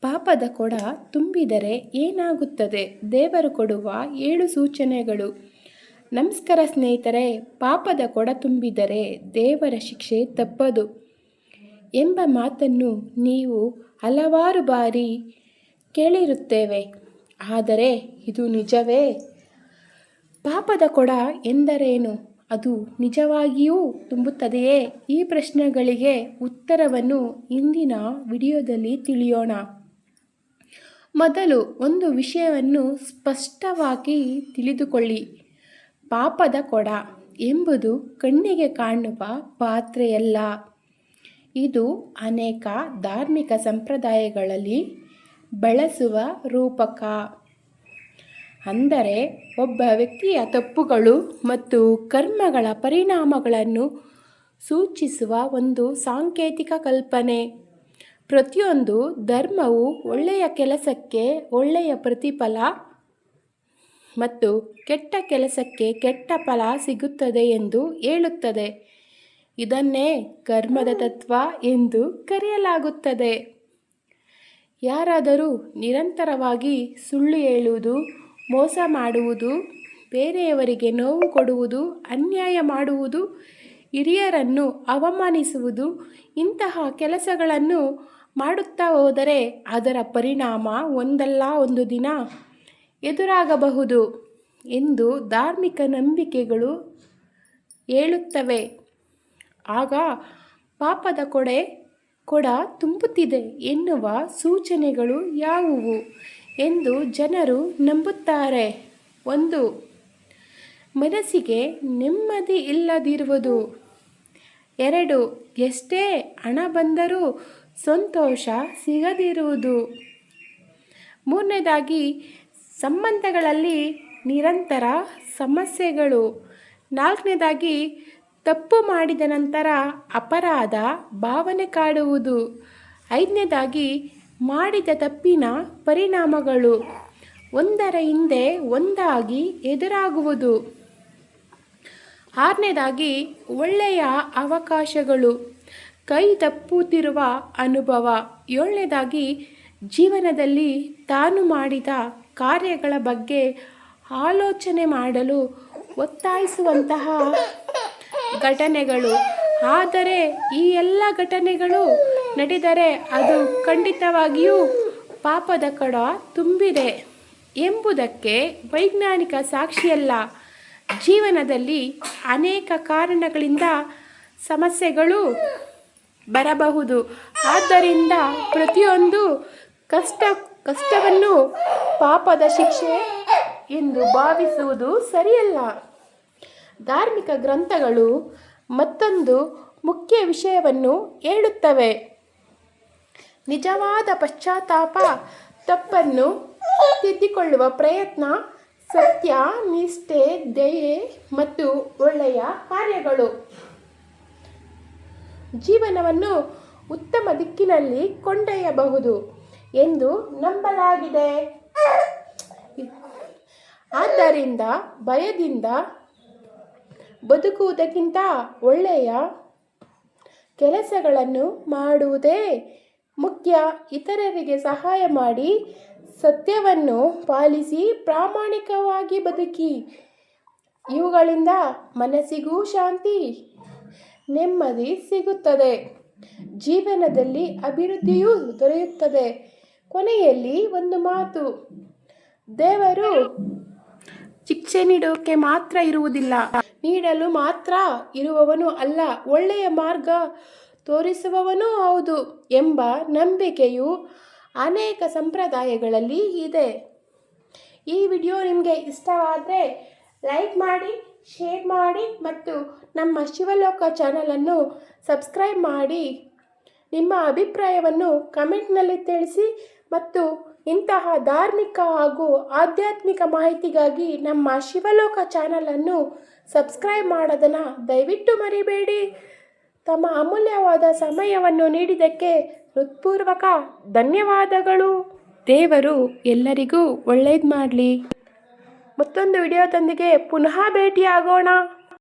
ಪಾಪದ ಕೊಡ ತುಂಬಿದರೆ ಏನಾಗುತ್ತದೆ? ದೇವರು ಕೊಡುವ 7 ಸೂಚನೆಗಳು. ನಮಸ್ಕಾರ ಸ್ನೇಹಿತರೆ. ಪಾಪದ ಕೊಡ ತುಂಬಿದರೆ ದೇವರ ಶಿಕ್ಷೆ ತಪ್ಪದು ಎಂಬ ಮಾತನ್ನು ನೀವು ಹಲವಾರು ಬಾರಿ ಕೇಳಿರುತ್ತೇವೆ. ಆದರೆ ಇದು ನಿಜವೇ? ಪಾಪದ ಕೊಡ ಎಂದರೇನು? ಅದು ನಿಜವಾಗಿಯೂ ತುಂಬುತ್ತದೆಯೇ? ಈ ಪ್ರಶ್ನೆಗಳಿಗೆ ಉತ್ತರವನ್ನು ಇಂದಿನ ವಿಡಿಯೋದಲ್ಲಿ ತಿಳಿಯೋಣ. ಮೊದಲು ಒಂದು ವಿಷಯವನ್ನು ಸ್ಪಷ್ಟವಾಗಿ ತಿಳಿದುಕೊಳ್ಳಿ. ಪಾಪದ ಕೊಡ ಎಂಬುದು ಕಣ್ಣಿಗೆ ಕಾಣುವ ಪಾತ್ರೆಯಲ್ಲ. ಇದು ಅನೇಕ ಧಾರ್ಮಿಕ ಸಂಪ್ರದಾಯಗಳಲ್ಲಿ ಬಳಸುವ ರೂಪಕ. ಅಂದರೆ ಒಬ್ಬ ವ್ಯಕ್ತಿಯ ತಪ್ಪುಗಳು ಮತ್ತು ಕರ್ಮಗಳ ಪರಿಣಾಮಗಳನ್ನು ಸೂಚಿಸುವ ಒಂದು ಸಾಂಕೇತಿಕ ಕಲ್ಪನೆ. ಪ್ರತಿಯೊಂದು ಧರ್ಮವು ಒಳ್ಳೆಯ ಕೆಲಸಕ್ಕೆ ಒಳ್ಳೆಯ ಪ್ರತಿಫಲ ಮತ್ತು ಕೆಟ್ಟ ಕೆಲಸಕ್ಕೆ ಕೆಟ್ಟ ಫಲ ಸಿಗುತ್ತದೆ ಎಂದು ಹೇಳುತ್ತದೆ. ಇದನ್ನೇ ಕರ್ಮದ ತತ್ವ ಎಂದು ಕರೆಯಲಾಗುತ್ತದೆ. ಯಾರಾದರೂ ನಿರಂತರವಾಗಿ ಸುಳ್ಳು ಹೇಳುವುದು, ಮೋಸ ಮಾಡುವುದು, ಬೇರೆಯವರಿಗೆ ನೋವು ಕೊಡುವುದು, ಅನ್ಯಾಯ ಮಾಡುವುದು, ಹಿರಿಯರನ್ನು ಅವಮಾನಿಸುವುದು ಇಂತಹ ಕೆಲಸಗಳನ್ನು ಮಾಡುತ್ತಾ ಹೋದರೆ ಅದರ ಪರಿಣಾಮ ಒಂದಲ್ಲ ಒಂದು ದಿನ ಎದುರಾಗಬಹುದು ಎಂದು ಧಾರ್ಮಿಕ ನಂಬಿಕೆಗಳು ಹೇಳುತ್ತವೆ. ಆಗ ಪಾಪದ ಕೊಡ ತುಂಬುತ್ತಿದೆ ಎನ್ನುವ ಸೂಚನೆಗಳು ಯಾವುವು ಎಂದು ಜನರು ನಂಬುತ್ತಾರೆ? 1. ಮನಸ್ಸಿಗೆ ನೆಮ್ಮದಿ ಇಲ್ಲದಿರುವುದು. 2. ಎಷ್ಟೇ ಹಣ ಬಂದರೂ ಸಂತೋಷ ಸಿಗದಿರುವುದು. 3ನೇದಾಗಿ ಸಂಬಂಧಗಳಲ್ಲಿ ನಿರಂತರ ಸಮಸ್ಯೆಗಳು. 4ನೇದಾಗಿ ತಪ್ಪು ಮಾಡಿದ ನಂತರ ಅಪರಾಧ ಭಾವನೆ ಕಾಡುವುದು. 5ನೇದಾಗಿ ಮಾಡಿದ ತಪ್ಪಿನ ಪರಿಣಾಮಗಳು ಒಂದರ ಹಿಂದೆ ಒಂದಾಗಿ ಎದುರಾಗುವುದು. 6ನೇದಾಗಿ ಒಳ್ಳೆಯ ಅವಕಾಶಗಳು ಕೈ ತಪ್ಪುತ್ತಿರುವ ಅನುಭವ. 7ನೇದಾಗಿ ಜೀವನದಲ್ಲಿ ತಾನು ಮಾಡಿದ ಕಾರ್ಯಗಳ ಬಗ್ಗೆ ಆಲೋಚನೆ ಮಾಡಲು ಒತ್ತಾಯಿಸುವಂತಹ ಘಟನೆಗಳು. ಆದರೆ ಈ ಎಲ್ಲ ಘಟನೆಗಳು ನಡೆದರೆ ಅದು ಖಂಡಿತವಾಗಿಯೂ ಪಾಪದ ಕೊಡ ತುಂಬಿದೆ ಎಂಬುದಕ್ಕೆ ವೈಜ್ಞಾನಿಕ ಸಾಕ್ಷಿಯಲ್ಲ. ಜೀವನದಲ್ಲಿ ಅನೇಕ ಕಾರಣಗಳಿಂದ ಸಮಸ್ಯೆಗಳು ಬರಬಹುದು. ಆದ್ದರಿಂದ ಪ್ರತಿಯೊಂದು ಕಷ್ಟವನ್ನು ಪಾಪದ ಶಿಕ್ಷೆ ಎಂದು ಭಾವಿಸುವುದು ಸರಿಯಲ್ಲ. ಧಾರ್ಮಿಕ ಗ್ರಂಥಗಳು ಮತ್ತೊಂದು ಮುಖ್ಯ ವಿಷಯವನ್ನು ಹೇಳುತ್ತವೆ. ನಿಜವಾದ ಪಶ್ಚಾತ್ತಾಪ, ತಪ್ಪನ್ನು ತಿದ್ದಿಕೊಳ್ಳುವ ಪ್ರಯತ್ನ, ಸತ್ಯ, ನಿಷ್ಠೆ, ದಯೆ ಮತ್ತು ಒಳ್ಳೆಯ ಕಾರ್ಯಗಳು ಜೀವನವನ್ನು ಉತ್ತಮ ದಿಕ್ಕಿನಲ್ಲಿ ಕೊಂಡೊಯ್ಯಬಹುದು ಎಂದು ನಂಬಲಾಗಿದೆ. ಆದ್ದರಿಂದ ಭಯದಿಂದ ಬದುಕುವುದಕ್ಕಿಂತ ಒಳ್ಳೆಯ ಕೆಲಸಗಳನ್ನು ಮಾಡುವುದೇ ಮುಖ್ಯ. ಇತರರಿಗೆ ಸಹಾಯ ಮಾಡಿ, ಸತ್ಯವನ್ನು ಪಾಲಿಸಿ, ಪ್ರಾಮಾಣಿಕವಾಗಿ ಬದುಕಿ. ಇವುಗಳಿಂದ ಮನಸ್ಸಿಗೂ ಶಾಂತಿ, ನೆಮ್ಮದಿ ಸಿಗುತ್ತದೆ. ಜೀವನದಲ್ಲಿ ಅಭಿವೃದ್ಧಿಯೂ ದೊರೆಯುತ್ತದೆ. ಕೊನೆಯಲ್ಲಿ ಒಂದು ಮಾತು: ದೇವರು ಶಿಕ್ಷೆ ನೀಡೋಕೆ ಮಾತ್ರ ಇರುವುದಿಲ್ಲ, ನೀಡಲು ಮಾತ್ರ ಇರುವವನು ಅಲ್ಲ, ಒಳ್ಳೆಯ ಮಾರ್ಗ ತೋರಿಸುವವನೂ ಹೌದು ಎಂಬ ನಂಬಿಕೆಯು ಅನೇಕ ಸಂಪ್ರದಾಯಗಳಲ್ಲಿ ಇದೆ. ಈ ವಿಡಿಯೋ ನಿಮಗೆ ಇಷ್ಟವಾದರೆ ಲೈಕ್ ಮಾಡಿ, ಶೇರ್ ಮಾಡಿ ಮತ್ತು ನಮ್ಮ ಶಿವಲೋಕ ಚಾನಲನ್ನು ಸಬ್ಸ್ಕ್ರೈಬ್ ಮಾಡಿ. ನಿಮ್ಮ ಅಭಿಪ್ರಾಯವನ್ನು ಕಮೆಂಟ್ನಲ್ಲಿ ತಿಳಿಸಿ ಮತ್ತು ಇಂತಹ ಧಾರ್ಮಿಕ ಹಾಗೂ ಆಧ್ಯಾತ್ಮಿಕ ಮಾಹಿತಿಗಾಗಿ ನಮ್ಮ ಶಿವಲೋಕ ಚಾನಲನ್ನು ಸಬ್ಸ್ಕ್ರೈಬ್ ಮಾಡೋದನ್ನು ದಯವಿಟ್ಟು ಮರಿಬೇಡಿ. ತಮ್ಮ ಅಮೂಲ್ಯವಾದ ಸಮಯವನ್ನು ನೀಡಿದ್ದಕ್ಕೆ ಹೃತ್ಪೂರ್ವಕ ಧನ್ಯವಾದಗಳು. ದೇವರು ಎಲ್ಲರಿಗೂ ಒಳ್ಳೇದು ಮಾಡಲಿ. ಮತ್ತೊಂದು ವಿಡಿಯೋದೊಂದಿಗೆ ಪುನಃ ಭೇಟಿಯಾಗೋಣ.